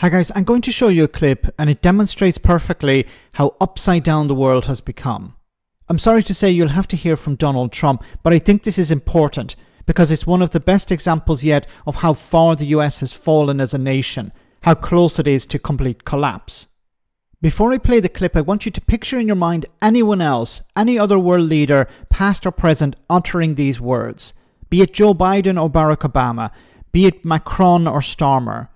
Hi guys, I'm going to show you a clip and it demonstrates perfectly how upside down the world has become. I'm sorry to say you'll have to hear from Donald Trump, but I think this is important because it's one of the best examples yet of how far the US has fallen as a nation, how close it is to complete collapse. Before I play the clip, I want you to picture in your mind anyone else, any other world leader, past or present, uttering these words. Be it Joe Biden or Barack Obama, be it Macron or Starmer.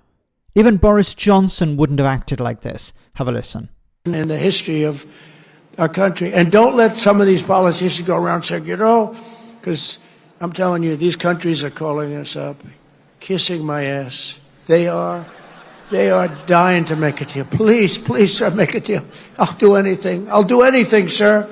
Even Boris Johnson wouldn't have acted like this. Have a listen. In the history of our country. And don't let some of these politicians go around saying, because I'm telling you, these countries are calling us up, kissing my ass. They are dying to make a deal. Please, sir, make a deal. I'll do anything. I'll do anything, sir.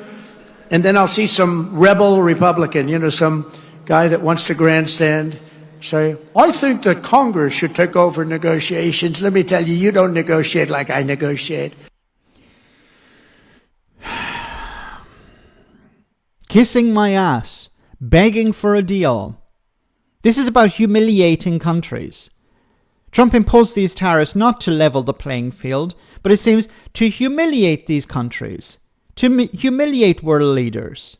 And then I'll see some rebel Republican, some guy that wants to grandstand, say, I think that Congress should take over negotiations. Let me tell you, you don't negotiate like I negotiate. Kissing my ass, begging for a deal. This is about humiliating countries. Trump imposed these tariffs not to level the playing field, but it seems to humiliate these countries, to humiliate world leaders.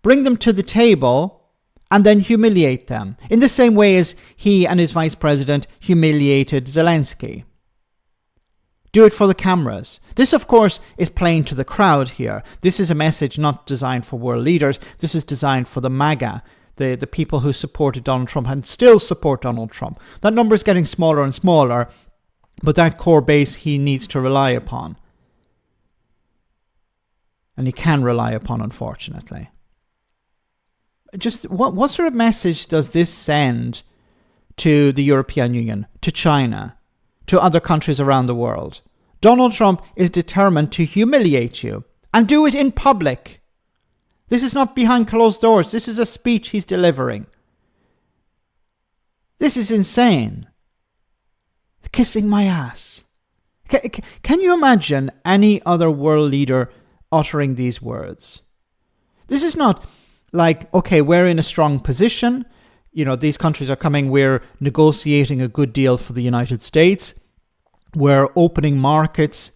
Bring them to the table and then humiliate them, in the same way as he and his vice president humiliated Zelensky. Do it for the cameras. This, of course, is playing to the crowd here. This is a message not designed for world leaders. This is designed for the MAGA, the people who supported Donald Trump and still support Donald Trump. That number is getting smaller and smaller, but that core base he needs to rely upon. And he can rely upon, unfortunately. Just what sort of message does this send to the European Union, to China, to other countries around the world? Donald Trump is determined to humiliate you and do it in public. This is not behind closed doors. This is a speech he's delivering. This is insane. Kissing my ass. Can you imagine any other world leader uttering these words? This is not like, okay, we're in a strong position. These countries are coming. We're negotiating a good deal for the United States. We're opening markets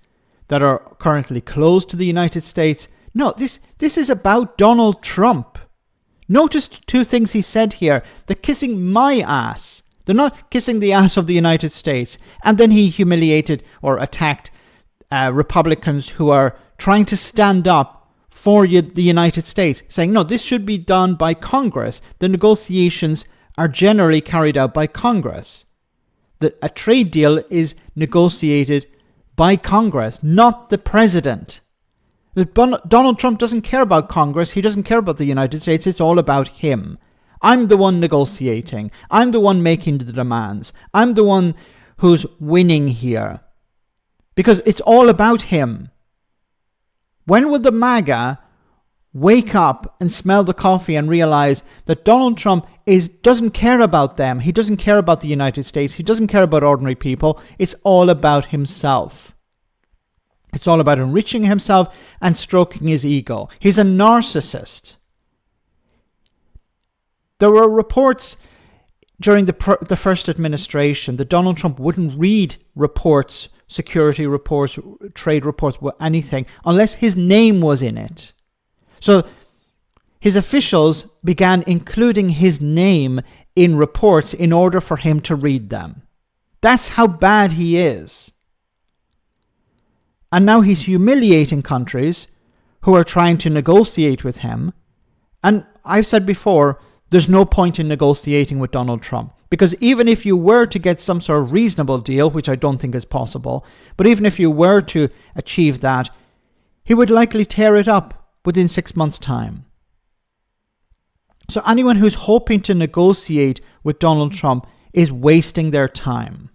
that are currently closed to the United States. No, this is about Donald Trump. Notice two things he said here. They're kissing my ass. They're not kissing the ass of the United States. And then he humiliated or attacked Republicans who are trying to stand up for the United States, saying, no, this should be done by Congress. The negotiations are generally carried out by Congress. A trade deal is negotiated by Congress, not the president. Donald Trump doesn't care about Congress. He doesn't care about the United States. It's all about him. I'm the one negotiating. I'm the one making the demands. I'm the one who's winning here. Because it's all about him. When will the MAGA wake up and smell the coffee and realize that Donald Trump doesn't care about them? He doesn't care about the United States. He doesn't care about ordinary people. It's all about himself. It's all about enriching himself and stroking his ego. He's a narcissist. There were reports during the first administration that Donald Trump wouldn't read reports, security reports, trade reports, anything, unless his name was in it. So his officials began including his name in reports in order for him to read them. That's how bad he is. And now he's humiliating countries who are trying to negotiate with him. And I've said before, there's no point in negotiating with Donald Trump. Because even if you were to get some sort of reasonable deal, which I don't think is possible, but even if you were to achieve that, he would likely tear it up within 6 months' time. So anyone who's hoping to negotiate with Donald Trump is wasting their time.